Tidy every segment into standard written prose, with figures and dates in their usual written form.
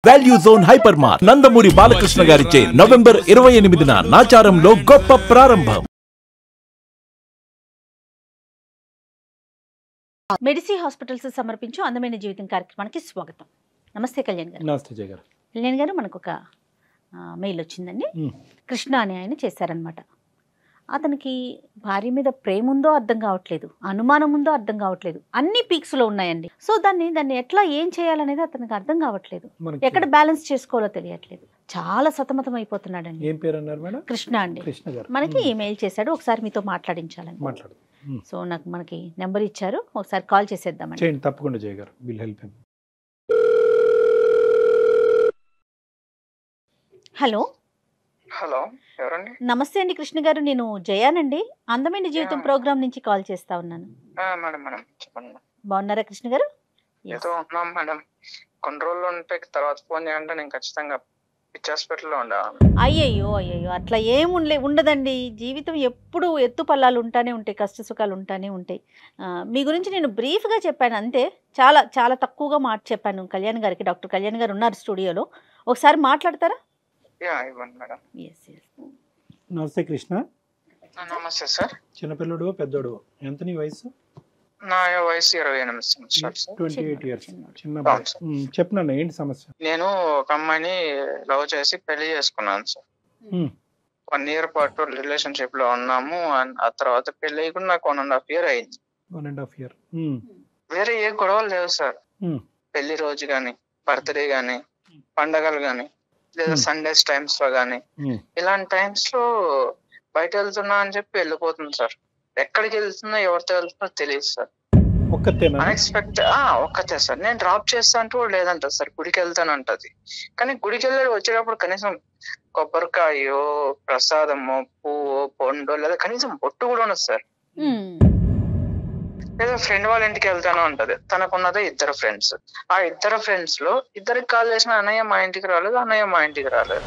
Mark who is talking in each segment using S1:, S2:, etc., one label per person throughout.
S1: Value zone hyper mart Nandamuri Balakrishna గారిచే November 28న నాచారంలో గొప్ప ప్రారంభం.
S2: మెడిసి హాస్పిటల్స్ సమర్పించు అందమైన జీవితం కార్యక్రమానికి స్వాగతం. నమస్తే కళ్యాణ్ గారు.
S3: నమస్తే జయ గారు.
S2: కళ్యాణ్ గారు, మనకు ఒక మెయిల్ వచ్చిందండి. కృష్ణ అనే ఆయన చేశారనమాట. అతనికి భార్య మీద ప్రేమ ఉందో అర్థం కావట్లేదు, అనుమానం ఉందో అర్థం కావట్లేదు, అన్ని పీక్స్లో ఉన్నాయండి. సో దాన్ని ఎట్లా ఏం చేయాలనేది అతనికి అర్థం కావట్లేదు, ఎక్కడ బ్యాలెన్స్ చేసుకోవాలో తెలియట్లేదు, చాలా సతమతం అయిపోతున్నాడండి.
S3: ఏం పేరు అన్నారు మేడం?
S2: కృష్ణ అండి.
S3: కృష్ణ గారు
S2: మనకి ఈమెయిల్ చేశాడు, ఒకసారి మీతో మాట్లాడించాలని. సో మనకి నెంబర్ ఇచ్చారు, ఒకసారి కాల్ చేసేద్దామండి.
S3: చేయండి తప్పకుండా జయ గారు, will help him.
S2: Hello
S4: hello, ఎవరండి?
S2: నమస్తే అండి కృష్ణ గారు, నేను జయానండి, అందమైన జీవితం ప్రోగ్రామ్ నుంచి కాల్ చేస్తా ఉన్నాను.
S4: మేడం మేడం చెప్పండి.
S2: బాగున్నారా కృష్ణ గారు?
S4: ఏదో ఉన్నాం మేడం, కొన్ని రోజులు ఉంటే తర్వాత ఫోన్ చేయాలంటే నేను ఖచ్చితంగా పిచ్చి హాస్పిటల్లో ఉండాలి.
S2: అయ్యయ్యో అట్లా ఏం ఉండదండి. జీవితం ఎప్పుడు ఎత్తు పల్లాలు ఉంటానే ఉంటాయి, కష్ట సుఖాలు ఉంటానే ఉంటాయి. మీ గురించి నేను బ్రీఫ్గా చెప్పాను అంతే, చాలా చాలా తక్కువగా మాట చెప్పాను కళ్యాణ్ గారికి. డాక్టర్ కళ్యాణ్ గారు ఉన్నారు స్టూడియోలో, ఒకసారి మాట్లాడతారా?
S4: ఇవ్వండి మేడం.
S3: నమస్తే కృష్ణ.
S4: నమస్తే సార్.
S3: చిన్నపిల్లడు పెద్దోడు ఎంత నీ వయసు?
S4: నా వయసు 28 సంవత్సరాలు సార్.
S3: 28 years. చిన్న చెప్పినా ఏంటి సమస్య?
S4: నేను ఒక అమ్మాయిని లవ్ చేసి పెళ్లి చేసుకున్నాను సార్. 1 year పాటు రిలేషన్షిప్ లో ఉన్నాము. ఆ తర్వాత పెళ్లి అయ్యి కూడా నాకు 1.5 year అయింది.
S3: 1.5 year.
S4: వేరే ఏ గొడవలు లేవు సార్. పెళ్లి రోజు గాని, బర్త్డే గాని, పండగలు గాని, లేదా సండేస్ టైమ్స్ లో గానీ, ఇలాంటి టైమ్స్ లో బయట వెళ్తున్నా అని చెప్పి వెళ్ళిపోతుంది సార్. ఎక్కడికి వెళ్తున్నా, ఎవరితో వెళ్తున్నా తెలియదు సార్. అన్ఎక్స్పెక్టెడ్ ఒక్కతే సార్. నేను డ్రాప్ చేస్తా అంటూ కూడా లేదంట సార్, గుడికి వెళ్తానంటది. కానీ గుడికి వెళ్ళి వచ్చేటప్పుడు కనీసం కొబ్బరికాయో, ప్రసాదమో, పువ్వు, పండు, లేదా కనీసం బొట్టు కూడా ఉండదు సార్. లేదా ఫ్రెండ్ వాళ్ళ ఇంటికి వెళ్తాను అంటది. తనకున్నదే 2 ఫ్రెండ్స్. ఆ 2 ఫ్రెండ్స్ లో ఇద్దరికి కాల్ చేసిన అన్నయ్య మా ఇంటికి రాలేదు, అన్నయ్య మా ఇంటికి రాలేదు.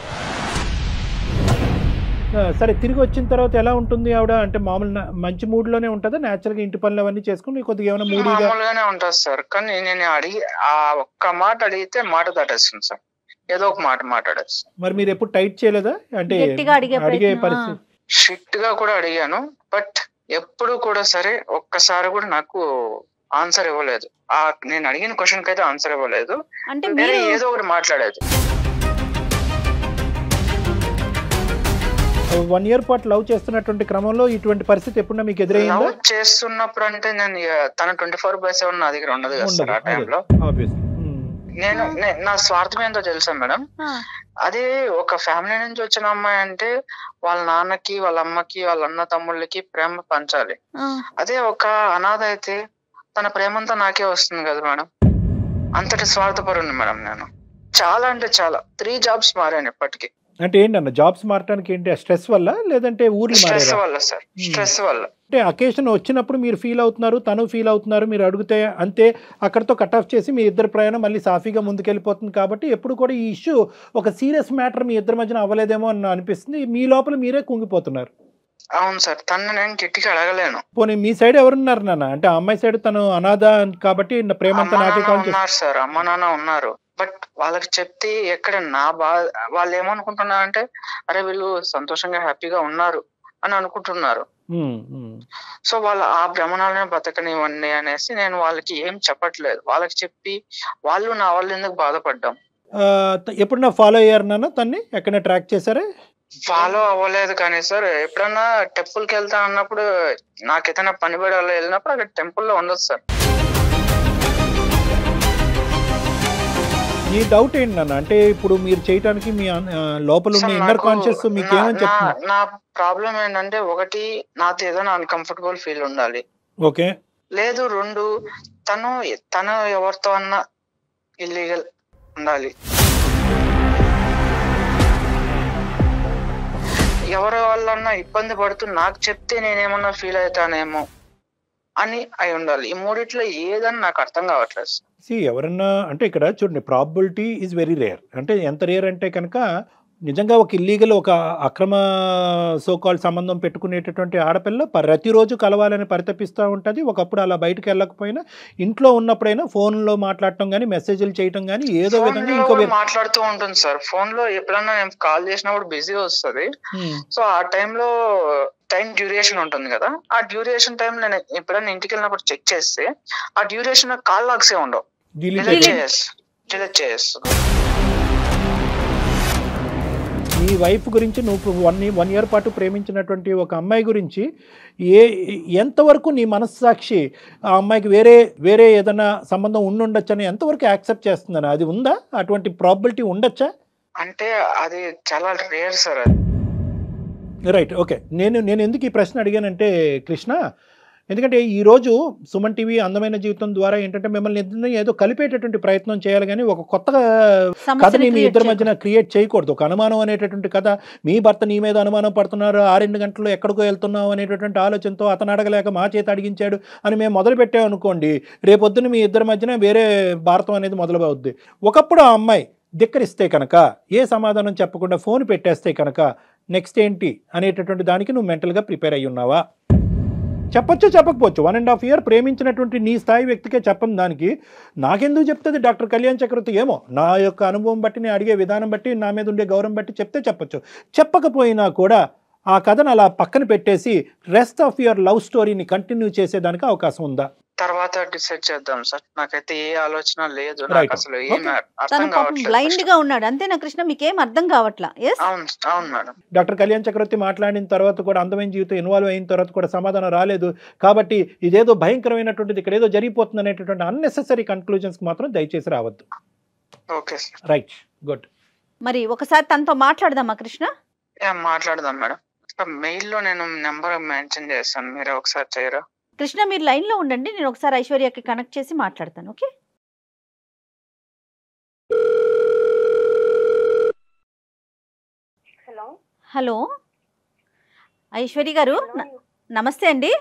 S3: సరే, తిరిగి వచ్చిన తర్వాత ఎలా ఉంటుంది ఆవిడ? అంటే మామూలు మంచి మూడ్ లోనే ఉంటుందా? నేచురల్ గా ఇంటి పనులు అవన్నీ చేసుకుని కొద్దిగా ఏమైనా
S4: మామూలుగానే ఉంటుంది సార్. కానీ నేను ఆ ఒక్క మాట అడిగితే మాట దాటేస్తుంది సార్, ఏదో ఒక మాట మాట్లాడేస్తుంది.
S3: మరి మీరు ఎప్పుడు టైట్ చేయలేదా? అంటే అడిగే పరిస్థితి?
S4: స్ట్రిక్ట్ గా కూడా అడిగాను, బట్ ఎప్పుడు కూడా సరే ఒక్కసారి కూడా నాకు ఆన్సర్ ఇవ్వలేదు. నేను అడిగిన క్వశ్చన్ కి అయితే ఆన్సర్ ఇవ్వలేదు, వేరే ఏదో ఒకటి మాట్లాడేది.
S3: 1 year పాటు లవ్ చేస్తున్నటువంటి క్రమంలో ఇటువంటి పరిస్థితి ఎప్పుడన్నా మీకు ఎదురైందా?
S4: లవ్ చేస్తున్నప్పుడు అంటే నేను తన 24/7 నా దగ్గర ఉండదు కదా సార్. ఆ టైంలో నేను నా స్వార్థం ఏంటో తెలుసా మేడం? అదే ఒక ఫ్యామిలీ నుంచి వచ్చిన అమ్మాయి అంటే వాళ్ళ నాన్నకి, వాళ్ళ అమ్మకి, వాళ్ళ అన్న తమ్ముళ్ళకి ప్రేమ పంచాలి. అదే ఒక అనాథ అయితే తన ప్రేమంతా నాకే వస్తుంది కదా మేడం. అంతటి స్వార్థపరుని మేడం నేను. చాలా అంటే చాలా 3 jobs మారాను ఇప్పటికి.
S3: అంటే ఏంటన్న జాబ్స్ మారడానికి ఏంటి? స్ట్రెస్ వల్ల, లేదంటే ఊర్లు
S4: స్ట్రెస్ వల్ల సార్, స్ట్రెస్ వల్ల.
S3: అంటే అకేషన్ వచ్చినప్పుడు మీరు ఫీల్ అవుతున్నారు, తను ఫీల్ అవుతున్నారు, మీరు అడిగితే అంతే అక్కడతో కట్ ఆఫ్ చేసి మీ ఇద్దరు ప్రయాణం మళ్ళీ సాఫీగా ముందుకెళ్ళిపోతుంది. కాబట్టి ఎప్పుడు కూడా ఈ ఇష్యూ ఒక సీరియస్ మ్యాటర్ మీ ఇద్దరి మధ్యన అవ్వలేదేమో అని అనిపిస్తుంది. మీ లోపల మీరే కుంగిపోతున్నారు.
S4: అవును సార్, తను నేను గట్టిగా అడగలేను.
S3: పోనీ మీ సైడ్ ఎవరున్నారు నాన్న? అంటే అమ్మాయి సైడ్ తను అనాథ కాబట్టి ప్రేమంతా నాకే కాల్
S4: ఉన్నారు సార్. అమ్మ నాన్న ఉన్నారు, బట్ వాళ్ళకి చెప్తే ఎక్కడ నా బాధ, వాళ్ళు ఏమనుకుంటున్నారంటే అరే వీళ్ళు సంతోషంగా హ్యాపీగా ఉన్నారు అని అనుకుంటున్నారు. సో వాళ్ళ ఆ భ్రమణాలనే బతకనివ్వండి అనేసి నేను వాళ్ళకి ఏం చెప్పట్లేదు. వాళ్ళకి చెప్పి వాళ్ళు నా వాళ్ళు ఎందుకు బాధపడ్డాం.
S3: ఎప్పుడన్నా ఫాలో అయ్యారు నాన్న తన్ని? ఎక్కడైనా ట్రాక్ చేశారే?
S4: ఫాలో అవ్వలేదు కానీ సార్, ఎప్పుడన్నా టెంపుల్ కి వెళ్తా అన్నప్పుడు, నాకు ఏదైనా పని పడాలో వెళ్ళినప్పుడు అక్కడ టెంపుల్లో ఉండదు సార్.
S3: మీ డౌట్ ఏంటి నాన్న? అంటే ఇప్పుడు మీరు చేయడానికి మీ లోపల ఉన్న ఇన్నర్ కాన్షియస్ మీకు ఏమని చెప్తున్నారు?
S4: నా ప్రాబ్లం ఏంటంటే, ఒకటి నాతో ఏదైనా అన్కంఫర్టబుల్ ఫీల్ ఉండాలి.
S3: ఓకే.
S4: లేదు 2 తను ఎవరితో అన్నా ఇల్లీగల్ ఉండాలి. ఎవరి వల్లన్నా ఇబ్బంది పడుతూ నాకు చెప్తే నేనేమన్నా ఫీల్ అవుతానేమో అని అయి ఉండాలి. ఈ 3 ఏదని నాకు అర్థం కావట్లేదు.
S3: ఎవరన్నా అంటే ఇక్కడ చూడండి, ప్రాబబిలిటీ ఈజ్ వెరీ రేర్. అంటే ఎంత రేర్ అంటే కనుక నిజంగా ఒక ఇల్లీగల్ ఒక అక్రమ సోకాల్ సంబంధం పెట్టుకునేటటువంటి ఆడపిల్ల ప్రతిరోజు కలవాలని పరితపిస్తూ ఉంటుంది. ఒకప్పుడు అలా బయటకు వెళ్ళకపోయినా ఇంట్లో ఉన్నప్పుడైనా ఫోన్లో మాట్లాడటం కానీ మెసేజ్లు చేయటం కానీ ఏదో విధంగా ఇంకో
S4: మాట్లాడుతూ ఉంటుంది సార్. ఫోన్ లో ఎప్పుడన్నా నేను కాల్ చేసినప్పుడు బిజీ వస్తుంది. సో ఆ టైంలో టైం డ్యూరేషన్ ఉంటుంది కదా, ఆ డ్యూరేషన్ టైం నేను ఎప్పుడైనా ఇంటికి వెళ్ళినప్పుడు చెక్ చేస్తే ఆ డ్యూరేషన్ కాల్ లాగ్సే ఉండవు, డిలీట్ చేస్తాను.
S3: నీ వైఫ్ గురించి నువ్వు వన్ ఇయర్ పాటు ప్రేమించినటువంటి ఒక అమ్మాయి గురించి ఎంతవరకు నీ మనస్సాక్షి ఆ అమ్మాయికి వేరే ఏదైనా సంబంధం ఉండుండొచ్చని ఎంతవరకు యాక్సెప్ట్ చేస్తుందని, అది ఉందా? అటువంటి ప్రాబిలిటీ ఉండొచ్చా?
S4: అంటే అది చాలా రేర్ సార్.
S3: Right, okay. నేను ఎందుకు ఈ ప్రశ్న అడిగానంటే కృష్ణ, ఎందుకంటే ఈరోజు సుమన్ టీవీ అందమైన జీవితం ద్వారా ఏంటంటే మిమ్మల్ని ఏదో కలిపేటటువంటి ప్రయత్నం చేయాలి, కానీ ఒక కొత్త కథని మీ ఇద్దరి మధ్యన క్రియేట్ చేయకూడదు. ఒక అనుమానం అనేటటువంటి కథ, మీ భర్త నీ మీద అనుమానం పడుతున్నారు, 6 గంటల్లో ఎక్కడికో వెళ్తున్నావు అనేటటువంటి ఆలోచనతో అతను అడగలేక మా చేత అడిగించాడు అని మేము మొదలు పెట్టామనుకోండి, రేపొద్దున మీ ఇద్దరి మధ్యన వేరే భారతం అనేది మొదలవుద్ది. ఒకప్పుడు ఆ అమ్మాయి ధిక్కరిస్తే కనుక, ఏ సమాధానం చెప్పకుండా ఫోన్ పెట్టేస్తే కనుక నెక్స్ట్ ఏంటి అనేటటువంటి దానికి నువ్వు మెంటల్గా ప్రిపేర్ అయ్యి ఉన్నావా? చెప్పొచ్చు, చెప్పకపోవచ్చు. 1.5 year ప్రేమించినటువంటి నీ స్థాయి వ్యక్తికే చెప్పని దానికి నాకెందుకు చెప్తుంది డాక్టర్ కళ్యాణ్ చక్రవర్తి? ఏమో నా యొక్క అనుభవం బట్టి, నేను అడిగే విధానం బట్టి, నా మీద ఉండే గౌరవం బట్టి చెప్తే చెప్పొచ్చు. చెప్పకపోయినా కూడా ఆ కథను అలా పక్కన పెట్టేసి రెస్ట్ ఆఫ్ యువర్ లవ్ స్టోరీని కంటిన్యూ చేసేదానికి అవకాశం ఉందా?
S4: తర్వాత డిసైడ్ చేద్దాం సార్. నాకైతే ఏ ఆలోచన లేదు, నాకు అసలు ఏం అర్థం కావట్లేదు.
S2: బ్లైండ్ గా ఉన్నాడు అంతేనా కృష్ణ? మీకేం అర్థం కావట్లా?
S4: అవును మేడం.
S3: డాక్టర్ కళ్యాణ్ చక్రవర్తి మాట్లాడిన తర్వాత కూడా, అందమైన జీవితం ఇన్వాల్వ్ అయిన తర్వాత కూడా సమాధానం రాలేదు కాబట్టి ఇదేదో భయంకరమైనటువంటిది, ఇక్కడ ఏదో జరిగిపోతుంది అనేటటువంటి అన్నెసెసరీ కన్క్లూజన్స్ మాత్రం దయచేసి రావద్దు.
S4: Okay
S3: right, good.
S2: మరి ఒకసారి తనతో మాట్లాడదామా కృష్ణ?
S4: మాట్లాడదాం మేడం. మెయిల్ లో నేను నెంబర్ మెన్షన్ చేస్తాను, మీరు ఒకసారి చేయరా?
S2: కృష్ణ మీరు లైన్ లో ఉండండి, నేను ఒకసారి ఐశ్వర్యకి కనెక్ట్ చేసి మాట్లాడతాను. ఓకే. హలో ఐశ్వర్య గారు, నమస్తే అండి.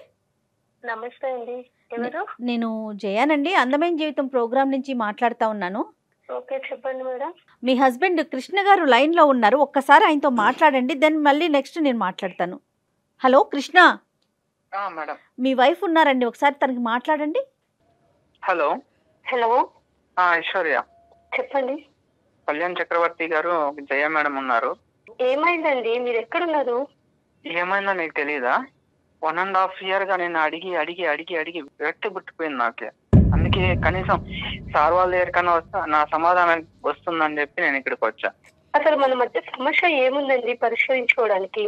S5: నమస్తే అండి. ఎవరు?
S2: నేను జయానండి, అందమైన జీవితం ప్రోగ్రామ్ నుంచి మాట్లాడుతా ఉన్నాను.
S5: ఓకే, చెప్పండి మేడం.
S2: మీ హస్బెండ్ కృష్ణ గారు లైన్ లో ఉన్నారు, ఒక్కసారి ఆయనతో మాట్లాడండి, దెన్ మళ్ళీ నెక్స్ట్ నేను మాట్లాడతాను. హలో కృష్ణ,
S4: మేడం
S2: మీ వైఫ్ ఉన్నారండి, ఒకసారి తనకి మాట్లాడండి.
S4: హలో.
S5: హలో
S4: ఐశ్వర్య
S5: చెప్పండి.
S4: కళ్యాణ్ చక్రవర్తి గారు, జయ మేడం ఉన్నారు.
S5: ఏమైందండి? మీరు ఎక్కడున్నారు?
S4: ఏమైందో నీకు తెలీదా? 1.5 year గా నేను అడిగి అడిగి అడిగి అడిగి వ్యక్తి పుట్టిపోయింది నాకే. అందుకే కనీసం సార్ వాళ్ళ దగ్గరికన్నా వస్తా, నా సమాధానం వస్తుందని చెప్పి నేను ఇక్కడికి వచ్చా.
S5: అసలు మన మధ్య సమస్య ఏముందండి పరిష్కరించుకోవడానికి?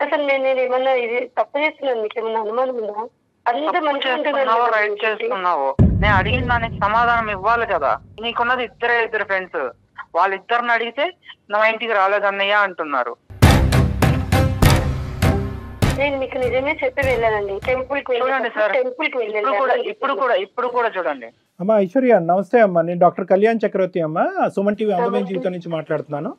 S5: అసలు నేను ఏమన్నా ఇది తప్పు చేస్తున్నాను, మీకు ఏమన్నా అనుమానం ఉందా? అందరూ మంచిగా
S4: రైట్ చేస్తున్నావు. నేను అడిగిన దానికి సమాధానం ఇవ్వాలి కదా. నీకున్నది ఇద్దరు ఫ్రెండ్స్, వాళ్ళిద్దరిని అడిగితే నా ఇంటికి రాలేదన్నయ్య అంటున్నారు.
S5: నేను మీకు నిజమే చెప్పి వెళ్ళానండి, టెంపుల్ కి
S4: చూడండి సార్, ఇప్పుడు కూడా చూడండి.
S3: అమ్మా ఐశ్వర్య, నమస్తే అమ్మా. నేను డాక్టర్ కళ్యాణ్ చక్రవర్తి అమ్మా, సుమన్ టీవీ అందమైన జీవితం నుంచి మాట్లాడుతున్నాను.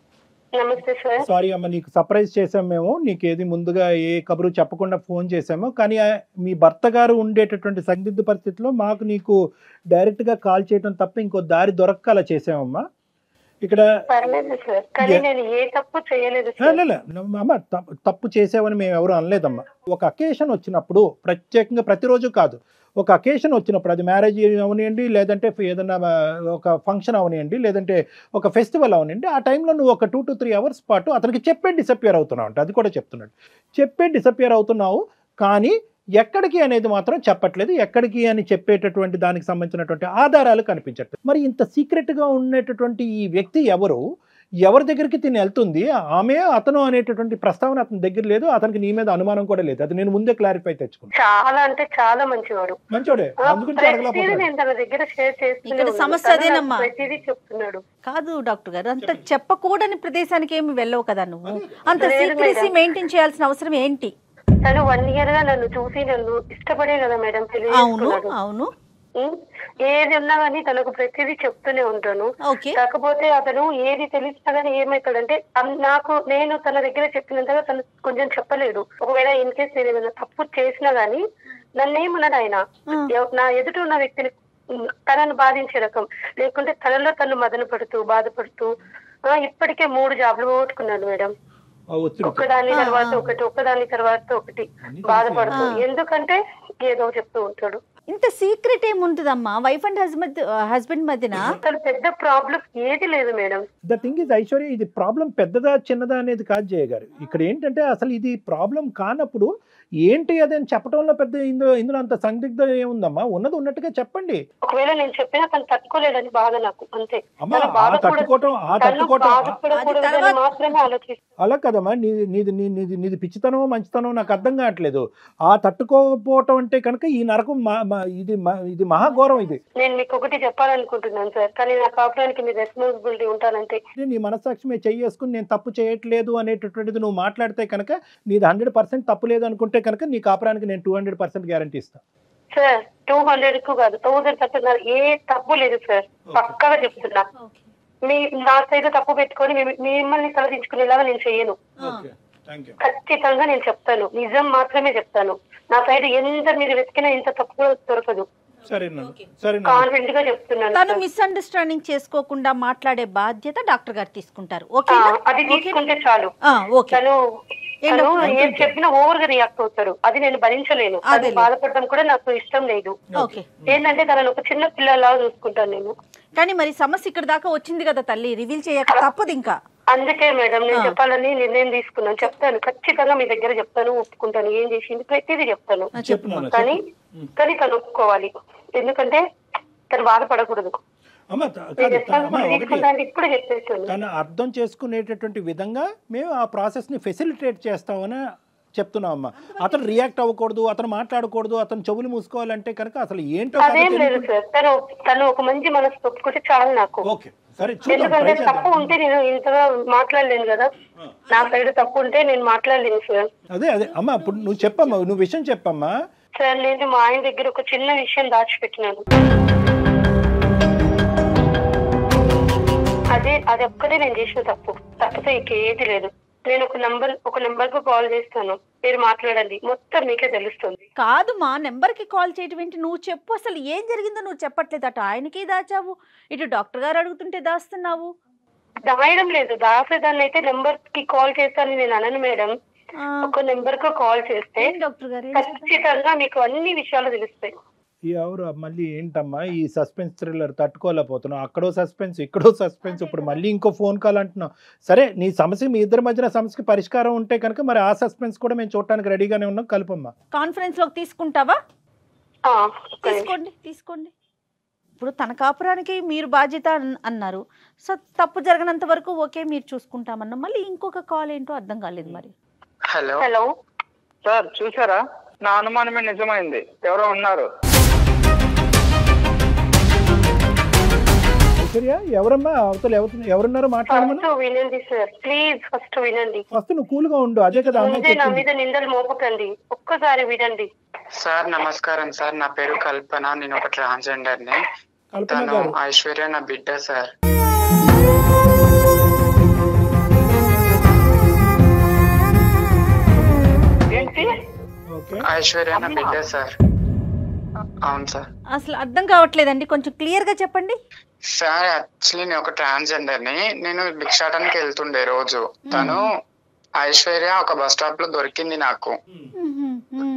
S5: నమస్తే సార్.
S3: సారీ అమ్మ, నీకు సర్ప్రైజ్ చేసాం మేము. నీకు ఏది ముందుగా ఏ కబురు చెప్పకుండా ఫోన్ చేసాము, కానీ మీ భర్త గారు ఉండేటటువంటి సందిగ్ధ పరిస్థితిలో మాకు నీకు డైరెక్ట్గా కాల్ చేయడం తప్ప ఇంకో దారి దొరక్క అలా చేసామమ్మా. ఇక్కడ అమ్మ తప్పు చేసావని మేము ఎవరు అనలేదమ్మా. ఒక అకేషన్ వచ్చినప్పుడు, ప్రత్యేకంగా ప్రతిరోజు కాదు, ఒక అకేషన్ వచ్చినప్పుడు, అది మ్యారేజ్ అవనివ్వండి, లేదంటే ఏదైనా ఒక ఫంక్షన్ అవనివ్వండి, లేదంటే ఒక ఫెస్టివల్ అవనివ్వండి, ఆ టైంలో నువ్వు ఒక 2 to 3 hours పాటు అతనికి చెప్పే డిసప్పియర్ అవుతున్నావు అంటే, అది కూడా చెప్తున్నాడు, చెప్పే డిసప్పియర్ అవుతున్నావు, కానీ ఎక్కడికి అనేది మాత్రం చెప్పట్లేదు. ఎక్కడికి అని చెప్పేటటువంటి దానికి సంబంధించినటువంటి ఆధారాలు కనిపించట్లేదు. మరి ఇంత సీక్రెట్గా ఉండేటటువంటి ఈ వ్యక్తి ఎవరి దగ్గరికి తిని వెళ్తుంది? ఆమె అతను అనేటటువంటి ప్రస్తావన అతని దగ్గర లేదు, అతనికి నీ మీద అనుమానం కూడా లేదు. అది నేను ముందే క్లారిఫై తెచ్చుకున్నాను.
S5: చాలా అంటే చాలా మంచివాడు,
S3: మంచోడే.
S5: చెప్తున్నాడు
S2: కాదు డాక్టర్ గారు, అంత చెప్పకూడని ప్రదేశానికి ఏమి వెళ్ళవు కదా నువ్వు, అంత సీక్రెసీ మెయింటైన్ చేయాల్సిన అవసరం ఏంటి?
S5: తను 1 year గా నన్ను చూసి నన్ను ఇష్టపడే కదా మేడం పెళ్లి చేసుకున్నాడు.
S2: అవును,
S5: ఏది ఉన్నా గానీ తనకు ప్రతిదీ చెప్తూనే ఉంటాను. కాకపోతే అతను ఏది తెలిసినా గానీ ఏమైతాడంటే, నేను తన దగ్గర చెప్పినంతగా తను కొంచెం చెప్పలేడు. ఒకవేళ ఇన్ కేస్ నేను ఏమైనా తప్పు చేసినా గానీ నన్ను ఏమన్నాడు ఆయన, నా ఎదుట ఉన్న వ్యక్తిని తనను బాధించే రకం, లేకుంటే తనలో తను మదన పడుతూ బాధపడుతూ ఇప్పటికే 3 జాబ్లు పోగొట్టుకున్నాను మేడం. ఒకదాని తర్వాత ఒకటి బాధపడుతుంది. ఎందుకంటే ఏదో చెప్తూ ఉంటాడు.
S2: ఇంత సీక్రెట్ ఏముంటుందమ్మా వైఫ్ అండ్ హస్బెండ్ మధ్యన?
S5: అసలు పెద్ద ప్రాబ్లం ఏది లేదు madam.
S3: The thing is Aishwarya, ఇది ప్రాబ్లం పెద్దదా చిన్నదా అనేది కాదు జయ గారు. ఇక్కడ ఏంటంటే అసలు ఇది ప్రాబ్లం కానప్పుడు ఏంటి అది అని చెప్పడంలో పెద్ద ఇందులో అంత సందిగ్ధం ఏముందమ్మా? ఉన్నది ఉన్నట్టుగా చెప్పండి.
S5: ఒకవేళ నేను చెప్పినా తను తట్టుకోలేదని బాధ నాకు, అంతే.
S3: అలా కదమ్మా, నీది పిచ్చితనమో మంచితనమో నాకు అర్థం కావట్లేదు. ఆ తట్టుకోకపోవటం అంటే కనుక ఈ నరకం ఇది మహాఘోరం. ఇది
S5: నేను మీకు ఒకటి చెప్పాలనుకుంటున్నాను సార్, కానీ నా కాపురానికి మీ రెస్పాన్సిబిలిటీ ఉంటానంటే.
S3: నీ మనస్సాక్షి మీద చేసుకుని నేను తప్పు చేయట్లేదు అనేటటువంటిది నువ్వు మాట్లాడితే కనుక నీది 100% తప్పు లేదు అనుకుంటే కనుక నీ కాపురానికి నేను 200% గ్యారంటీ ఇస్తాను
S5: సార్. 200 కాదు, 1000% ఏ తప్పు లేదు సార్, పక్కాగా చెప్తున్నా. నా సైడ్ తప్పు పెట్టుకొని మిమ్మల్ని తలదించుకునేలాగా నేను చెయ్యను. ఖచ్చితంగా నేను చెప్తాను, నిజం మాత్రమే చెప్తాను. నా సైడ్ ఎంత మీరు వెతికినా ఇంత తప్పు దొరకదు. కాన్ఫిడెంట్ గా చెప్తున్నాను.
S2: తను మిస్అండర్స్టాండింగ్ చేసుకోకుండా మాట్లాడే బాధ్యత డాక్టర్ గారు తీసుకుంటారు.
S5: అది తీసుకుంటే చాలు. తను ఏం చెప్పినా ఓవర్ గా రియాక్ట్ అవుతారు, అది నేను భరించలేను. అది బాధపడడం కూడా నాకు ఇష్టం లేదు. ఏంటంటే తనను ఒక చిన్న పిల్లలాగా చూసుకుంటాను నేను.
S2: కానీ మరి సమస్య ఇక్కడ దాకా వచ్చింది కదా తల్లి, రివీల్ చేయక తప్పదు. ఇంకా
S5: అందుకే మేడం నేను చెప్పాలని నిర్ణయం తీసుకున్నాను. చెప్తాను, ఖచ్చితంగా మీ దగ్గర చెప్తాను, ఒప్పుకుంటాను. ఏం చేసింది ప్రతిదీ చెప్తాను. కానీ తను ఒప్పుకోవాలి, ఎందుకంటే తను బాధపడకూడదు. ఇప్పుడే చెప్పేస్తాను.
S3: తను అర్థం చేసుకునేటటువంటి విధంగా మేము ఆ ప్రాసెస్ ని ఫెసిలిటేట్ చేస్తామని చెప్తున్నాం అమ్మా. అతను రియాక్ట్ అవ్వకూడదు, అతను మాట్లాడకూడదు, అతను చెవులు మూసుకోవాలంటే కనుక అసలు ఏంటో
S5: అదేం లేదు సార్. తను ఒక మంచి మనసు ఒప్పుకుంటే చాలు నాకు. ఎందుకంటే తప్పు ఉంటే నేను ఇంతగా మాట్లాడలేను కదా, నా సైడ్ తప్పు ఉంటే నేను మాట్లాడలేను సార్.
S3: అదే అమ్మా, ఇప్పుడు నువ్వు చెప్పమ్మా, నువ్వు విషయం చెప్పమ్మా.
S5: సార్ నేను మా ఆయన దగ్గర ఒక చిన్న విషయం దాచిపెట్టినాను. అది ఒక్కటే నేను చేసిన తప్పితే ఇంకేది లేదు. నేను ఒక నెంబర్ కు కాల్ చేస్తాను, మీరు మాట్లాడండి, మొత్తం మీకే తెలుస్తుంది.
S2: కాదు మా నెంబర్ కి కాల్ చేయటం ఏంటి? నువ్వు చెప్పు, అసలు ఏం జరిగిందో నువ్వు చెప్పట్లేదు. అటు ఆయనకి దాచావు, ఇటు డాక్టర్ గారు అడుగుతుంటే దాస్తున్నావు.
S5: దాయడం లేదు, దాసేదాన్ని అయితే నెంబర్ కి కాల్ చేస్తానని నేను అనను మేడం. ఒక నెంబర్ కు కాల్ చేస్తే
S2: డాక్టర్ గారు
S5: ఖచ్చితంగా మీకు అన్ని విషయాలు తెలుస్తాయి.
S3: ఎవరు మళ్ళీ ఏంటమ్మా ఈ సస్పెన్స్ థ్రిల్లర్ తట్టుకోలేకపోతున్నావు? అక్కడో సస్పెన్స్, ఇక్కడో సస్పెన్స్, ఇప్పుడు మళ్ళీ ఇంకో ఫోన్ కాల్ అంటున్నావు. సరే, నీ సమస్య మీ ఇద్దరి మధ్యన సమస్యకి పరిష్కారం ఉంటే కనుక మరి ఆ సస్పెన్స్ కూడా మేము చూడటానికి రెడీగానే ఉన్నాం. కలుపమ్మా.
S2: కాన్ఫరెన్స్ లోకి తీసుకుంటావా? తీసుకోండి. ఇప్పుడు తన కాపురానికి మీరు బాధ్యత అన్నారు. సో తప్పు జరగనంత వరకు ఓకే మీరు చూసుకుంటామన్నా, మళ్ళీ ఇంకొక కాల్ ఏంటో అర్థం కాలేదు మరి.
S4: హలో సార్, చూసారా? నా అనుమానమే నిజమైంది, ఎవరో ఉన్నారు.
S3: ఎవరమ్మా అవతల ఎవరున్నారో మాట్లాడమని
S5: వినండి సార్, ప్లీజ్ ఫస్ట్ వినండి.
S3: ఫస్ట్ నువ్వు కూల్ గా ఉండు. అదే కదా
S5: నా మీద నిందలు మోపకండి, ఒక్కసారి వినండి.
S4: సార్ నమస్కారం సార్, నా పేరు కల్పన, నేను ఒక ట్రాన్స్జెండర్ ని. తను ఐశ్వర్య నా బిడ్డ సార్. ఐశ్వర్య నా బిడ్డ సార్. అవును సార్.
S2: అసలు అర్థం కావట్లేదండి, కొంచెం క్లియర్ గా చెప్పండి
S4: సార్. యాక్చువల్లీ నేను ఒక ట్రాన్స్జెండర్ ని, నేను భిక్షాటానికి వెళ్తుండే రోజు. తను ఐశ్వర్య ఒక బస్ స్టాప్ లో దొరికింది నాకు.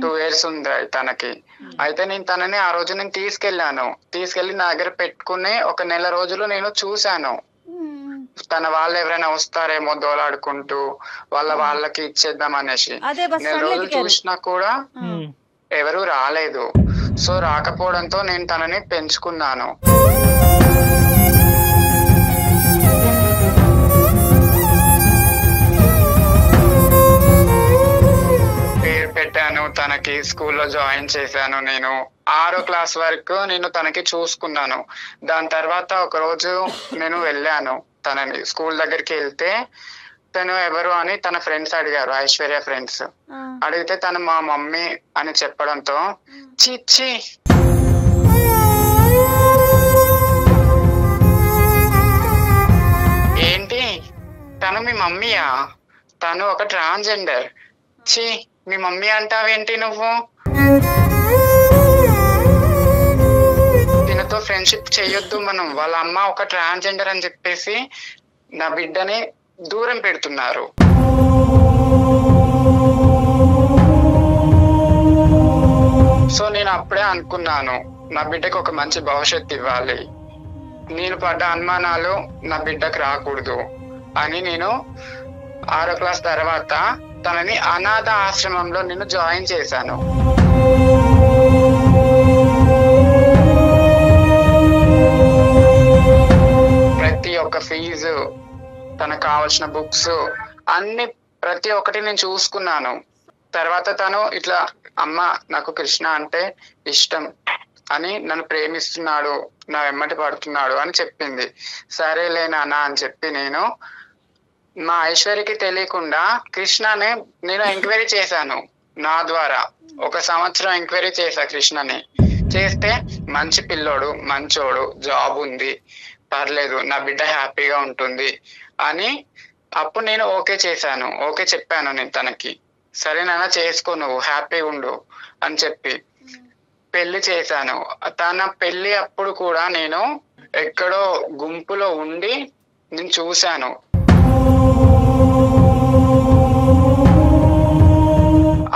S4: 2 years ఉంది తనకి. అయితే నేను తనని ఆ రోజు నేను తీసుకెళ్లి నా దగ్గర పెట్టుకుని 1 నెల రోజులు నేను చూశాను. తన వాళ్ళు ఎవరైనా వస్తారేమో దోలాడుకుంటూ వాళ్ళకి ఇచ్చేద్దాం అనేసి. 1 నెల రోజులు చూసినా కూడా ఎవరు రాలేదు. సో రాకపోవడంతో నేను తనని పెంచుకున్నాను. పేరు పెట్టాను తనకి, స్కూల్లో జాయిన్ చేశాను. నేను 6వ క్లాస్ వరకు నేను తనకి చూసుకున్నాను. దాని తర్వాత ఒక రోజు నేను వెళ్ళాను తనని స్కూల్ దగ్గరికి. వెళ్తే తను ఎవరు అని తన ఫ్రెండ్స్ అడిగారు, ఐశ్వర్య ఫ్రెండ్స్. అడిగితే తను మా మమ్మీ అని చెప్పడంతో చిచ్చి ఏంటి తను మీ మమ్మీయా? తను ఒక ట్రాన్స్జెండర్. చి మీ మమ్మీ అంటావేంటి నువ్వు? తినతో ఫ్రెండ్షిప్ చెయ్యొద్దు మనం, వాళ్ళ అమ్మ ఒక ట్రాన్స్జెండర్ అని చెప్పేసి నా బిడ్డని దూరం పెడుతున్నారు. సో నేను అప్పుడే అనుకున్నాను, నా బిడ్డకు ఒక మంచి భవిష్యత్తు ఇవ్వాలి, నేను పడ్డ అనుమానాలు నా బిడ్డకు రాకూడదు అని నేను 6వ క్లాస్ తర్వాత తనని అనాథ ఆశ్రమంలో నేను జాయిన్ చేశాను. ప్రతి ఒక్క ఫీజు, తనకు కావాల్సిన బుక్స్ అన్ని ప్రతి ఒక్కటి నేను చూసుకున్నాను. తర్వాత తను ఇట్లా, అమ్మ నాకు కృష్ణ అంటే ఇష్టం అని, నన్ను ప్రేమిస్తున్నాడు, నా వెమ్మటి పడుతున్నాడు అని చెప్పింది. సరేలే నాన్న అని చెప్పి నేను మా ఐశ్వర్యకి తెలియకుండా కృష్ణని నేను ఎంక్వైరీ చేశాను. నా ద్వారా 1 సంవత్సరం ఎంక్వైరీ చేశా కృష్ణని. చేస్తే మంచి పిల్లోడు, మంచోడు, జాబ్ ఉంది, పర్లేదు, నా బిడ్డ హ్యాపీగా ఉంటుంది అని అప్పుడు నేను ఓకే చేశాను. ఓకే చెప్పాను నేను తనకి, సరే నాన్న చేసుకో, నువ్వు హ్యాపీగా ఉండు అని చెప్పి పెళ్లి చేశాను. తన పెళ్లి అప్పుడు కూడా నేను ఎక్కడో గుంపులో ఉండి నేను చూశాను.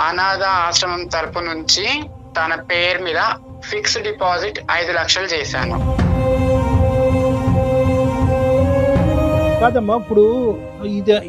S4: అనాథ ఆశ్రమం తరపు నుంచి తన పేరు మీద ఫిక్స్డ్ డిపాజిట్ 5 లక్షలు చేశాను.
S3: కాదమ్మా, ఇప్పుడు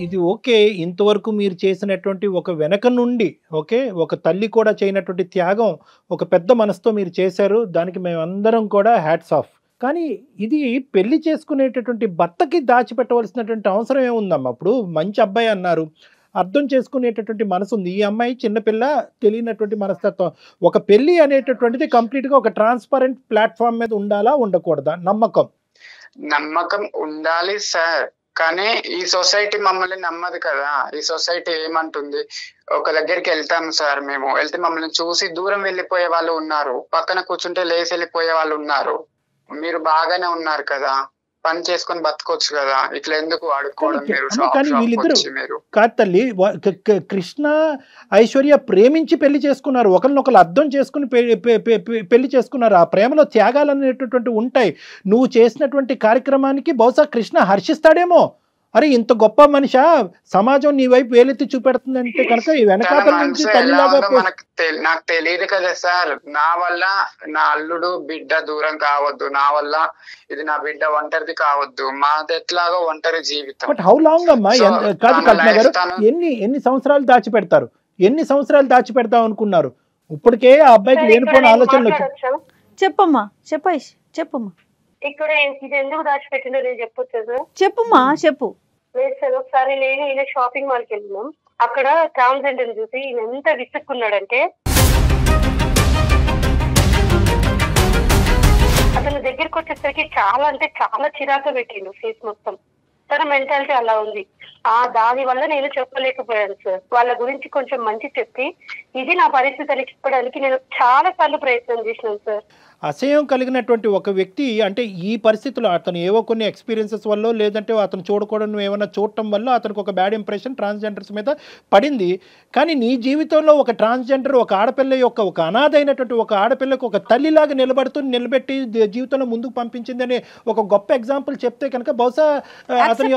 S3: ఇది ఓకే, ఇంతవరకు మీరు చేసినటువంటి ఒక వెనక నుండి ఓకే, ఒక తల్లి కూడా చేయనటువంటి త్యాగం ఒక పెద్ద మనసుతో మీరు చేశారు, దానికి మేమందరం కూడా హ్యాట్స్ ఆఫ్. కానీ ఇది పెళ్లి చేసుకునేటటువంటి భర్తకి దాచిపెట్టవలసినటువంటి అవసరం ఏముందమ్మా? ఇప్పుడు మంచి అబ్బాయి అన్నారు, అర్థం చేసుకునేటటువంటి మనసు ఉంది. ఈ అమ్మాయి చిన్నపిల్ల, తెలియనటువంటి మనస్తత్వం. ఒక పెళ్లి అనేటటువంటిది కంప్లీట్గా ఒక ట్రాన్స్పరెంట్ ప్లాట్ఫామ్ మీద ఉండాలా, ఉండకూడదా?
S4: నమ్మకం ఉండాలి సార్, కానీ ఈ సొసైటీ మమ్మల్ని నమ్మదు కదా. ఈ సొసైటీ ఏమంటుంది, ఒక దగ్గరికి వెళ్తాము సార్, మేము వెళ్తే మమ్మల్ని చూసి దూరం వెళ్ళిపోయే వాళ్ళు ఉన్నారు, పక్కన కూర్చుంటే లేచి వెళ్ళిపోయే వాళ్ళు ఉన్నారు. మీరు బాగానే ఉన్నారు కదా, పని చేసుకొని బతకొచ్చు కదా, ఇట్లా ఎందుకు ఆడుకోవడం మీరు?
S3: కాదు తల్లి, కృష్ణ ఐశ్వర్య ప్రేమించి పెళ్లి చేసుకున్నారు, ఒకరినొకరు అర్థం చేసుకుని పెళ్లి చేసుకున్నారు. ఆ ప్రేమలో త్యాగాలు అనేటటువంటి ఉంటాయి. నువ్వు చేసినటువంటి కార్యక్రమానికి బహుశా కృష్ణ హర్షిస్తాడేమో, అరే ఇంత గొప్ప మనిషి, సమాజం నీ వైపు వేలెత్తి చూపెడుతుందంటే కనుక ఈ వెనకాతల నుంచి తల్లిలాగా.
S4: నాకు తెలియదు కదా సార్, నా వల్ల నా అల్లుడు బిడ్డ దూరం కావద్దు, నా వల్ల ఇది నా బిడ్డ ఒంటరిది కావద్దు, మాది ఎట్లాగో ఒంటరి జీవితం.
S3: బట్ హౌ లాంగ్ అమ్మా? కాదు కల్పన గారు, ఎన్ని సంవత్సరాలు దాచిపెడతారు? ఎన్ని సంవత్సరాలు దాచిపెడతాం అనుకున్నారు? ఇప్పటికే ఆ అబ్బాయికి లేనిపోయిన ఆలోచనలు వచ్చాయి.
S2: చెప్పమ్మా, చెప్పమ్మా.
S5: ఇక్కడ ఇది ఎందుకు దాచిపెట్టిందో నేను చెప్పొచ్చు సార్?
S2: చెప్పుమా, చెప్పు.
S5: లేదు సార్, ఒకసారి నేను ఈయన షాపింగ్ మాల్కి వెళ్ళినాం, అక్కడ ట్రాన్స్జెండర్ చూసి ఈయన ఎంత విసుక్కున్నాడంటే అతను దగ్గరికి వచ్చేసరికి చాలా అంటే చాలా చిరాకు పెట్టిండు ఫేస్ మొత్తం. తన మెంటాలిటీ అలా ఉంది. దాని వల్ల నేను చెప్పలేకపోయాను సార్. వాళ్ళ గురించి కొంచెం మంచి చెప్పి ఇది నా పరిస్థితి అని చెప్పడానికి నేను చాలా సార్లు ప్రయత్నం చేసినాను సార్.
S3: అసహ్యం కలిగినటువంటి ఒక వ్యక్తి అంటే ఈ పరిస్థితుల్లో అతను ఏవో కొన్ని ఎక్స్పీరియన్సెస్ వల్ల, లేదంటే అతను చూడకూడదు ఏమైనా చూడటం వల్ల అతనికి ఒక బ్యాడ్ ఇంప్రెషన్ ట్రాన్స్జెండర్స్ మీద పడింది. కానీ నీ జీవితంలో ఒక ట్రాన్స్జెండర్, ఒక ఆడపిల్ల యొక్క, ఒక అనాథ అయినటువంటి ఒక ఆడపిల్లకు ఒక తల్లిలాగా నిలబెట్టి జీవితంలో ముందుకు పంపించిందని ఒక గొప్ప ఎగ్జాంపుల్ చెప్తే కనుక బహుశా అతని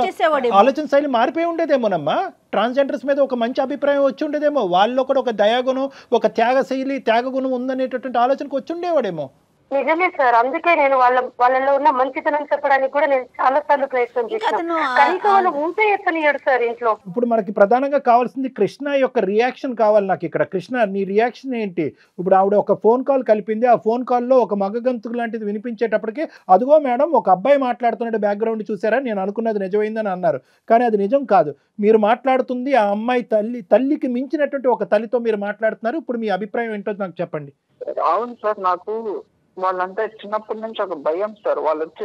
S3: ఆలోచన శైలి మారిపోయి ఉండేదేమోనమ్మా. ట్రాన్స్జెండర్స్ మీద ఒక మంచి అభిప్రాయం వచ్చి ఉండేదేమో, వాళ్ళలో కూడా ఒక దయాగుణం, ఒక త్యాగగుణం ఉందనేటటువంటి ఆలోచనకు వచ్చి ఉండేవాడేమో.
S5: నిజమే సార్, అందుకే నేను వాళ్ళలో ఉన్న మంచితనం చెప్పడానికి కూడా నేను చాలా సార్లు ప్రయత్నం చేశాను. కనీసం వాళ్ళు ఊపే ఎత్తనియడు సార్ ఇంట్లో.
S3: ఇప్పుడు మనకి ప్రధానంగా కావాల్సింది కృష్ణ యొక్క రియాక్షన్ కావాలి నాకు ఇక్కడ. కృష్ణ, నీ రియాక్షన్ ఏంటి? ఇప్పుడు ఆవిడ ఒక ఫోన్ కాల్ కలిపింది, ఆ ఫోన్ కాల్లో ఒక మగగంతుకు లాంటిది వినిపించేటప్పటికి, అదిగో మేడం ఒక అబ్బాయి మాట్లాడుతున్నాడు, బ్యాక్గ్రౌండ్ చూసారా, నేను అనుకున్నది నిజమైందని అన్నారు. కానీ అది నిజం కాదు. మీరు మాట్లాడుతుంది ఆ అమ్మాయి తల్లికి మించినటువంటి ఒక తల్లితో మీరు మాట్లాడుతున్నారు. ఇప్పుడు మీ అభిప్రాయం ఏంటో నాకు చెప్పండి.
S4: అవును సార్, నాకు వాళ్ళంతా చిన్నప్పటి నుంచి ఒక భయం సార్. వాళ్ళు వచ్చి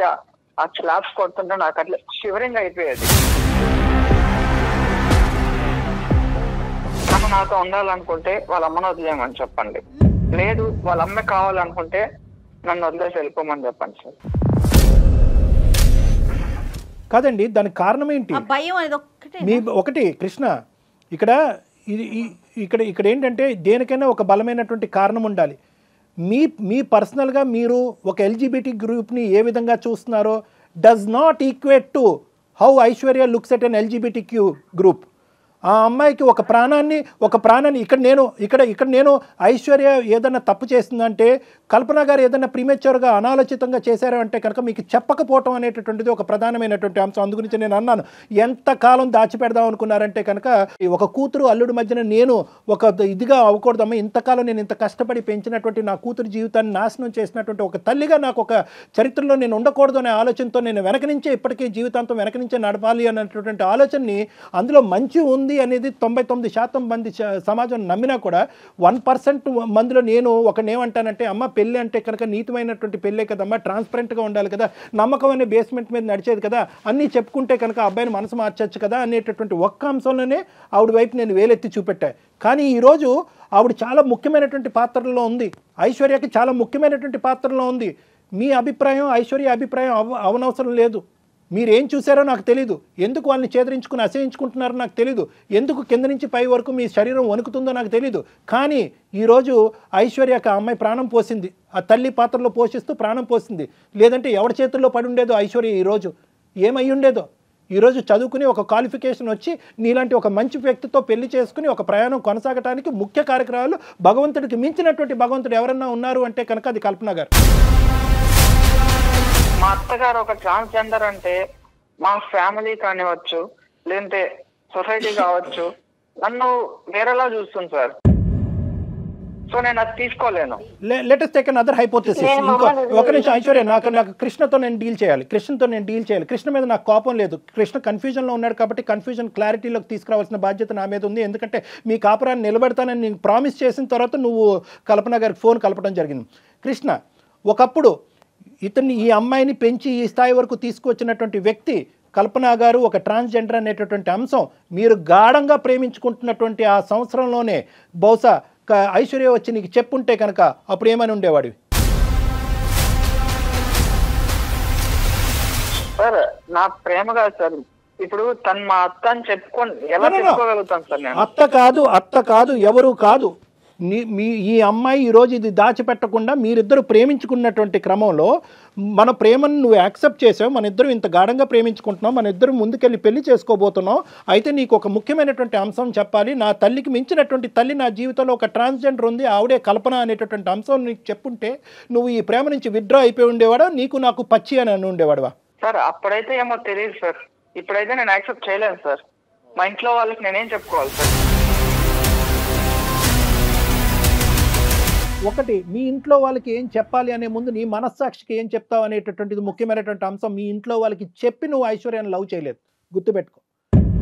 S4: ఆ స్లాబ్స్ కొడుతుంటే నాకు అట్లా షివరింగ్ అయిపోయేది. తను నాతో ఉండాలనుకుంటే వాళ్ళ అమ్మను వదిలేయమని చెప్పండి, లేదు వాళ్ళ అమ్మ కావాలనుకుంటే నన్ను వదిలేసి వెళ్ళిపోమని చెప్పండి సార్.
S3: కాదండి, దానికి కారణం ఏంటి? ఒకటి కృష్ణ, ఇక్కడ ఏంటంటే దేనికైనా ఒక బలమైనటువంటి కారణం ఉండాలి. మీ పర్సనల్గా మీరు ఒక ఎల్జిబిటీ గ్రూప్ని ఏ విధంగా చూస్తున్నారో does not equate to how Aishwarya looks at an LGBTQ group. ఆ అమ్మాయికి ఒక ప్రాణాన్ని ఇక్కడ నేను ఐశ్వర్య ఏదైనా తప్పు చేసిందంటే, కల్పన గారు ఏదైనా ప్రీమెచ్యూర్గా అనాలోచితంగా చేశారు అంటే కనుక మీకు చెప్పకపోవటం అనేటటువంటిది ఒక ప్రధానమైనటువంటి అంశం. అందుగురించి నేను అన్నాను, ఎంతకాలం దాచిపెడదాం అనుకున్నారంటే కనుక ఒక కూతురు అల్లుడి మధ్యన నేను ఒక ఇదిగా అవ్వకూడదమ్మా, ఇంతకాలం నేను ఇంత కష్టపడి పెంచినటువంటి నా కూతురు జీవితాన్ని నాశనం చేసినటువంటి ఒక తల్లిగా నాకు ఒక చరిత్రలో నేను ఉండకూడదు అనే ఆలోచనతో నేను వెనక నుంచే ఇప్పటికీ జీవితాంతం వెనక నుంచే నడపాలి అన్నటువంటి ఆలోచనని, అందులో మంచి ఉంది అనేది 99% మంది సమాజం నమ్మినా కూడా 1% మందిలో నేను ఒకనేమంటానంటే, అమ్మ పెళ్ళి అంటే కనుక నీతిమైనటువంటి పెళ్ళే కదమ్మా, ట్రాన్స్పరెంట్గా ఉండాలి కదా, నమ్మకం అనే బేస్మెంట్ మీద నడిచేది కదా, అన్నీ చెప్పుకుంటే కనుక అబ్బాయిని మనసు మార్చచ్చు కదా అనేటటువంటి ఒక్క అంశంలోనే ఆవిడ వైపు నేను వేలెత్తి చూపెట్టా. కానీ ఈరోజు ఆవిడ చాలా ముఖ్యమైనటువంటి పాత్రలో ఉంది, ఐశ్వర్యకి చాలా ముఖ్యమైనటువంటి పాత్రలో ఉంది. మీ అభిప్రాయం ఐశ్వర్య అభిప్రాయం అవనవసరం లేదు. మీరేం చూసారో నాకు తెలీదు, ఎందుకు వాళ్ళని చేదరించుకుని అసహించుకుంటున్నారో నాకు తెలీదు, ఎందుకు కింద నుంచి పై వరకు మీ శరీరం వణుకుతుందో నాకు తెలీదు. కానీ ఈరోజు ఐశ్వర్యకి ఆ అమ్మాయి ప్రాణం పోసింది, ఆ తల్లి పాత్రలో పోషిస్తూ ప్రాణం పోసింది. లేదంటే ఎవరి చేతుల్లో పడి ఉండేదో ఐశ్వర్య ఈరోజు, ఏమై ఉండేదో. ఈరోజు చదువుకుని ఒక క్వాలిఫికేషన్ వచ్చి నీలాంటి ఒక మంచి వ్యక్తితో పెళ్లి చేసుకుని ఒక ప్రయాణం కొనసాగటానికి ముఖ్య కార్యక్రమాలు భగవంతుడికి మించినటువంటి భగవంతుడు ఎవరన్నా ఉన్నారు అంటే కనుక అది కల్పన గారు.
S4: మా అత్తగారు ఒక ట్రాన్స్జెండర్ అంటే మా ఫ్యామిలీ కానివచ్చు, లేదంటే సొసైటీ కావచ్చు, నన్ను వేరేలా చూస్తుంది సార్. సో నేను అది తీసుకోలేను.
S3: Let us take another hypothesis. ఒక నిమిషం ఐశ్వర్య, నాకు కృష్ణతో నేను డీల్ చేయాలి. కృష్ణ మీద నాకు కోపం లేదు. కృష్ణ కన్ఫ్యూజన్లో ఉన్నాడు కాబట్టి కన్ఫ్యూజన్ క్లారిటీలోకి తీసుకురావాల్సిన బాధ్యత నా మీద ఉంది. ఎందుకంటే మీ కాపురాన్ని నిలబెడతానని నేను ప్రామిస్ చేసిన తర్వాత నువ్వు కల్పన గారికి ఫోన్ కలపడం జరిగింది. కృష్ణ, ఒకప్పుడు ఈ అమ్మాయిని పెంచి ఈ స్థాయి వరకు తీసుకువచ్చినటువంటి వ్యక్తి కల్పన గారు ఒక ట్రాన్స్జెండర్ అనేటటువంటి అంశం మీరు గాఢంగా ప్రేమించుకుంటున్నటువంటి ఆ సంవత్సరంలోనే బహుశా ఐశ్వర్య వచ్చి నీకు చెప్పుంటే కనుక అప్పుడు ఏమని ఉండేవాడివి?
S4: సార్ నా ప్రేమ కాదు సార్, ఇప్పుడు తను మా అత్త అని చెప్పుకొని ఎలా చెప్పుకోగలుగుతాను సార్ నేను?
S3: అత్త కాదు ఎవరు కాదు. ఈ అమ్మాయి ఈరోజు ఇది దాచిపెట్టకుండా మీరిద్దరు ప్రేమించుకున్నటువంటి క్రమంలో మన ప్రేమను నువ్వు యాక్సెప్ట్ చేసావు, మన ఇద్దరు ఇంత గాఢంగా ప్రేమించుకుంటున్నాం, మన ఇద్దరు ముందుకెళ్ళి పెళ్లి చేసుకోబోతున్నాం. అయితే నీకు ఒక ముఖ్యమైనటువంటి అంశం చెప్పాలి, నా తల్లికి మించినటువంటి తల్లి నా జీవితంలో ఒక ట్రాన్స్జెండర్ ఉంది, ఆవిడే కల్పన అనేటటువంటి అంశం నీకు చెప్పుంటే నువ్వు ఈ ప్రేమ నుంచి విత్డ్రా అయిపోయి ఉండేవాడా, నీకు నాకు పచ్చి అని అని ఉండేవాడువా?
S4: సార్ అప్పుడైతే ఏమో తెలియదు సార్, ఇప్పుడైతే నేను యాక్సెప్ట్ చేయలేను సార్. మా ఇంట్లో వాళ్ళకి నేనేం చెప్పుకోవాలి సార్?
S3: ఒకటి, మీ ఇంట్లో వాళ్ళకి ఏం చెప్పాలి అనే ముందు నీ మనస్సాక్షికి ఏం చెప్తావు అనేటటువంటిది ముఖ్యమైనటువంటి అంశం. మీ ఇంట్లో వాళ్ళకి చెప్పి నువ్వు ఐశ్వర్యాన్ని లవ్ చేయలేదు, గుర్తుపెట్టుకో.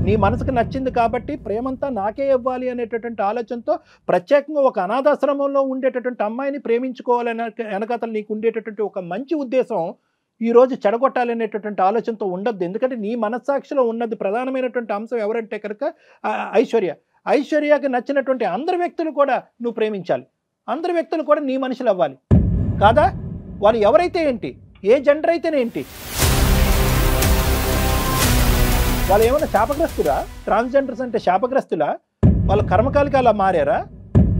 S3: నీ మనసుకు నచ్చింది కాబట్టి ప్రేమంతా నాకే ఇవ్వాలి అనేటటువంటి ఆలోచనతో ప్రత్యేకంగా ఒక అనాథాశ్రమంలో ఉండేటటువంటి అమ్మాయిని ప్రేమించుకోవాలనే వెనకాతలు నీకు ఉండేటటువంటి ఒక మంచి ఉద్దేశం ఈరోజు చెడగొట్టాలి అనేటటువంటి ఆలోచనతో ఉండద్దు. ఎందుకంటే నీ మనస్సాక్షిలో ఉన్నది ప్రధానమైనటువంటి అంశం ఎవరంటే కనుక ఐశ్వర్యకి నచ్చినటువంటి అందరి వ్యక్తులు కూడా నువ్వు ప్రేమించాలి, అందరి వ్యక్తులు కూడా నీ మనుషులు అవ్వాలి కాదా? వాళ్ళు ఎవరైతే ఏంటి, ఏ జెండర్ అయితేనేంటి, వాళ్ళు ఏమైనా శాపగ్రస్తురా? ట్రాన్స్జెండర్స్ అంటే శాపగ్రస్తులా? వాళ్ళ కర్మకాలికి అలా మారారా?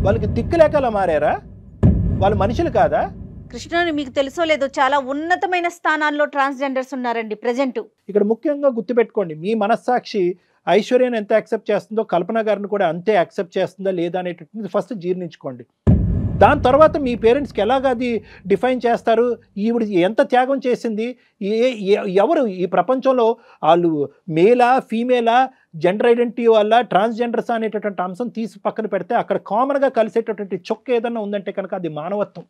S3: వాళ్ళకి దిక్కులేక అలా మారారా? వాళ్ళు మనుషులు కాదా?
S2: కృష్ణ, మీకు తెలుసో లేదో చాలా ఉన్నతమైన స్థానాల్లో ట్రాన్స్జెండర్స్ ఉన్నారండి ప్రజెంట్.
S3: ఇక్కడ ముఖ్యంగా గుర్తుపెట్టుకోండి, మీ మనస్సాక్షి ఐశ్వర్యను ఎంత యాక్సెప్ట్ చేస్తుందో కల్పన గారిని కూడా అంతే యాక్సెప్ట్ చేస్తుందా లేదా అనేటటువంటిది ఫస్ట్ జీర్ణించుకోండి. దాని తర్వాత మీ పేరెంట్స్కి ఎలాగ అది డిఫైన్ చేస్తారు, ఈవిడ ఎంత త్యాగం చేసింది, ఎవరు ఈ ప్రపంచంలో వాళ్ళు మేలా ఫీమేలా, జెండర్ ఐడెంటిటీ వల్ల ట్రాన్స్జెండర్స్ అనేటటువంటి అంశం తీసి పక్కన పెడితే అక్కడ కామన్గా కలిసేటటువంటి చొక్క ఏదన్నా ఉందంటే కనుక అది మానవత్వం.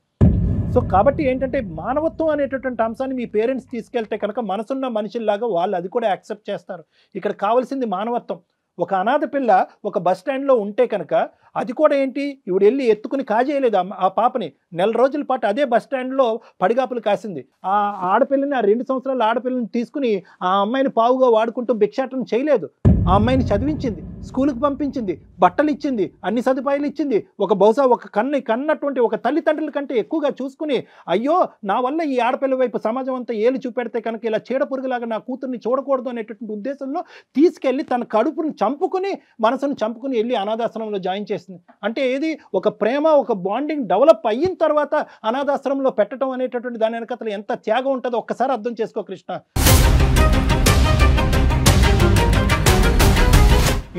S3: సో కాబట్టి ఏంటంటే మానవత్వం అనేటటువంటి అంశాన్ని మీ పేరెంట్స్ తీసుకెళ్తే కనుక మనసున్న మనుషుల్లాగా వాళ్ళు అది కూడా యాక్సెప్ట్ చేస్తారు. ఇక్కడ కావాల్సింది మానవత్వం. ఒక అనాథ పిల్ల ఒక బస్ స్టాండ్లో ఉంటే కనుక అది కూడా ఏంటి, ఇవిడు వెళ్ళి ఎత్తుకుని కాజేయలేదు ఆ పాపని. 4 రోజుల పాటు అదే బస్ స్టాండ్లో పడిగాపులు కాసింది. ఆ ఆడపిల్లని, ఆ 2 సంవత్సరాల ఆడపిల్లని తీసుకుని ఆ అమ్మాయిని పావుగా వాడుకుంటూ భిక్షాటన చేయలేదు. ఆ అమ్మాయిని చదివించింది, స్కూల్కి పంపించింది, బట్టలు ఇచ్చింది, అన్ని సదుపాయాలు ఇచ్చింది. బహుశా ఒక కన్నటువంటి ఒక తల్లిదండ్రుల కంటే ఎక్కువగా చూసుకుని, అయ్యో నా వల్ల ఈ ఆడపిల్ల వైపు సమాజం అంతా ఏలు చూపెడితే కనుక ఇలా చీడ పురుగులాగా నా కూతుర్ని చూడకూడదు అనేటటువంటి ఉద్దేశంలో తీసుకెళ్ళి తన కడుపుని చంపుకుని, మనసును చంపుకుని వెళ్ళి అనాథాశ్రమంలో జాయిన్ చేసింది. అంటే ఏది, ఒక ప్రేమ, ఒక బాండింగ్ డెవలప్ అయిన తర్వాత అనాథాశ్రమంలో పెట్టడం అనేటటువంటి దాని వెనకతలు ఎంత త్యాగం ఉంటుందో ఒక్కసారి అర్థం చేసుకో కృష్ణ.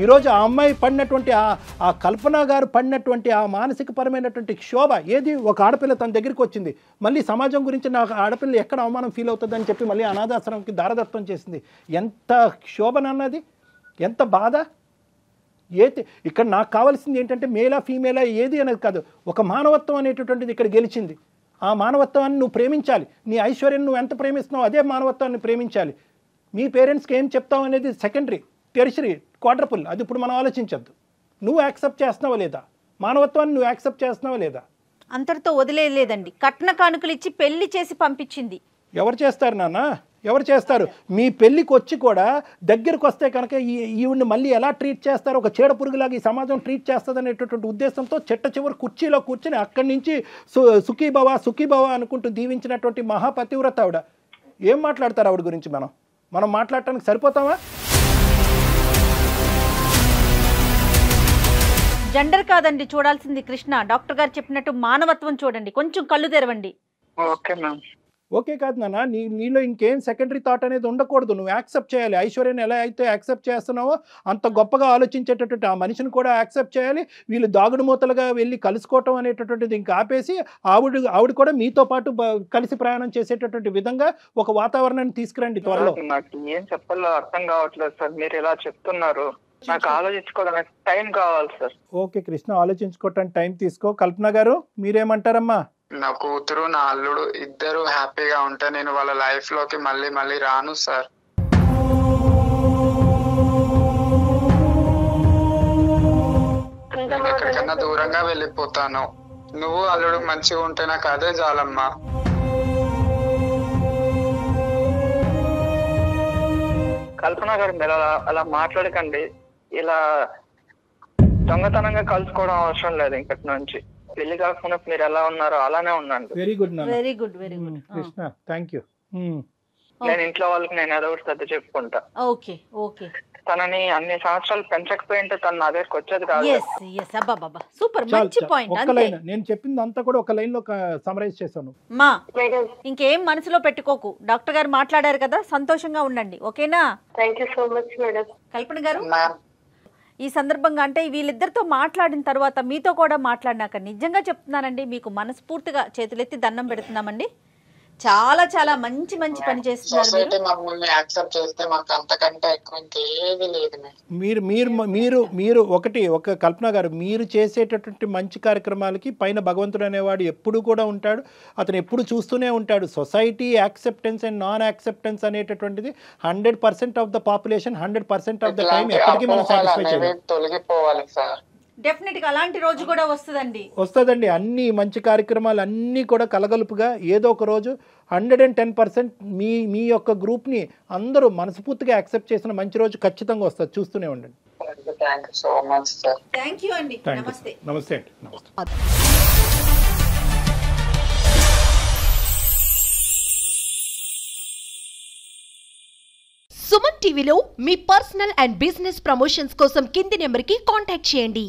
S3: ఈరోజు ఆ అమ్మాయి పడినటువంటి ఆ కల్పన గారు పడినటువంటి ఆ మానసికపరమైనటువంటి క్షోభ ఏది, ఒక ఆడపిల్ల తన దగ్గరికి వచ్చింది, మళ్ళీ సమాజం గురించి నాకు ఆడపిల్ల ఎక్కడ అవమానం ఫీల్ అవుతుందని చెప్పి మళ్ళీ అనాథాశ్రమంకి దారదత్తం చేసింది. ఎంత క్షోభనన్నది, ఎంత బాధ. ఇక్కడ నాకు కావాల్సింది ఏంటంటే మేలా ఫీమేలా ఏది అనేది కాదు, ఒక మానవత్వం అనేటటువంటిది ఇక్కడ గెలిచింది. ఆ మానవత్వాన్ని నువ్వు ప్రేమించాలి. నీ ఐశ్వర్యం నువ్వు ఎంత ప్రేమిస్తున్నావు అదే మానవత్వాన్ని ప్రేమించాలి. మీ పేరెంట్స్కి ఏం చెప్తావు అనేది సెకండరీ, టెరిషరీ, క్వార్టర్ఫుల్, అది ఇప్పుడు మనం ఆలోచించద్దు. నువ్వు యాక్సెప్ట్ చేస్తున్నావా లేదా, మానవత్వాన్ని నువ్వు యాక్సెప్ట్ చేస్తున్నావా లేదా?
S2: అంతటితో వదిలేదండి. కట్న కానుకలు ఇచ్చి పెళ్లి చేసి పంపించింది.
S3: ఎవరు చేస్తారు నాన్న, ఎవరు చేస్తారు? మీ పెళ్ళికి వచ్చి కూడా దగ్గరకు వస్తే కనుక ఈవిడ్ని మళ్ళీ ఎలా ట్రీట్ చేస్తారు, ఒక చీడ పురుగులాగా ఈ సమాజం ట్రీట్ చేస్తుంది అనేటటువంటి ఉద్దేశంతో చెట్ట చివరి కుర్చీలో కూర్చొని అక్కడి నుంచి సుఖీభవ అనుకుంటూ దీవించినటువంటి మహాపతివ్రత ఆవిడ. ఏం మాట్లాడతారు ఆవిడ గురించి? మనం మాట్లాడటానికి సరిపోతామా?
S2: జెండర్ కాదండి చూడాల్సింది కృష్ణ, డాక్టర్ గారు చెప్పినట్టు మానవత్వం చూడండి, కొంచెం కళ్ళు తెరవండి.
S4: Okay ma'am.
S3: ఓకే కాదు నాన్న, నీలో ఇంకేం సెకండరీ థాట్ అనేది ఉండకూడదు. నువ్వు యాక్సెప్ట్ చేయాలి. ఐశ్వర్యాన్ని ఎలా అయితే యాక్సెప్ట్ చేస్తున్నావో అంత గొప్పగా ఆలోచించేటటువంటి ఆ మనిషిని కూడా యాక్సెప్ట్ చేయాలి. వీళ్ళు దాగుడు మూతలుగా వెళ్ళి కలుసుకోవటం అనేటటువంటిది ఇంకా ఆపేసి ఆవిడ కూడా మీతో పాటు కలిసి ప్రయాణం చేసేటటువంటి విధంగా ఒక వాతావరణాన్ని తీసుకురండి త్వరలో.
S4: నాకు ఏం చెప్పాలో అర్థం కావట్లేదు సార్, మీరు ఇలా చెప్తున్నారు. నాకు ఆలోచించుకోవడానికి టైం కావాలి సార్.
S3: ఓకే కృష్ణ, ఆలోచించుకోవటానికి టైం తీసుకో. కల్పన గారు మీరేమంటారమ్మా?
S6: నా కూతురు నా అల్లుడు ఇద్దరు హ్యాపీగా ఉంటే నేను వాళ్ళ లైఫ్ లోకి మళ్ళీ రాను సార్. నేను ఎక్కడికన్నా దూరంగా వెళ్ళిపోతాను. నువ్వు అల్లుడు మంచిగా ఉంటే నాకు అదే చాలమ్మా.
S4: కల్పన గారు మీరు అలా మాట్లాడకండి. ఇలా దొంగతనంగా కలుసుకోవడం అవసరం లేదు. ఇంకటి నుంచి పెళ్లి కాకుండా మీరు ఎలా ఉన్నారో అలానే ఉండండి.
S3: Very good
S2: very good very good
S3: Krishna, thank you.
S4: నేను ఇంట్లో వాళ్ళకి నేను ఏదో ఒకటి సర్ది చెప్పుకుంటా.
S2: Okay okay.
S4: తనని అన్ని సంవత్సరాలు పెంచకపోయింటే తన నా దగ్గరకు వచ్చేది కాదు.
S2: సూపర్, మంచి పాయింట్.
S3: ఒక్క లైన్, నేను చెప్పింది అంతా కూడా ఒక లైన్ లో సమరైజ్ చేశాను.
S2: మా ఇంకేం మనసులో పెట్టుకోకు, డాక్టర్ గారు మాట్లాడారు కదా, సంతోషంగా ఉండండి. ఓకేనా?
S5: Thank you so much madam.
S2: Kalpana గారు, ఈ సందర్భంగా అంటే వీళ్ళిద్దరితో మాట్లాడిన తర్వాత మీతో కూడా మాట్లాడినాక నిజంగా చెప్తున్నానండి, మీకు మనస్ఫూర్తిగా చేతులెత్తి దండం పెడుతున్నామండి. చాలా చాలా మంచి పని చేస్తున్నారు.
S3: మీరు ఒక కల్పన గారు, మీరు చేసేటటువంటి మంచి కార్యక్రమాలకి పైన భగవంతుడు అనేవాడు ఎప్పుడు కూడా ఉంటాడు. అతను ఎప్పుడు చూస్తూనే ఉంటాడు. Society acceptance and non acceptance అనేటటువంటిది 100% of the population 100% of the time ఎప్పటికీ మనం సాటిస్ఫై చేయాలి.
S2: డెఫినెట్ గా అలాంటి రోజు కూడా వస్తుందండి. అన్ని మంచి కార్యక్రమాలు అన్నీ కూడా కలగలుపుగా ఏదో ఒక రోజు 110% మీ యొక్క గ్రూప్ ని అందరూ మనస్ఫూర్తిగా యాక్సెప్ట్ చేసిన మంచి రోజు ఖచ్చితంగా వస్తుంది. చూస్తూనే ఉండండి. థ్యాంక్ యూ అండి. నమస్తే.
S3: నమస్తే అండి. నమస్తే.
S7: సుమన్ టీవీలో మీ పర్సనల్ అండ్ బిజినెస్ ప్రమోషన్స్ కోసం కింది నెంబర్కి కాంటాక్ట్ చేయండి.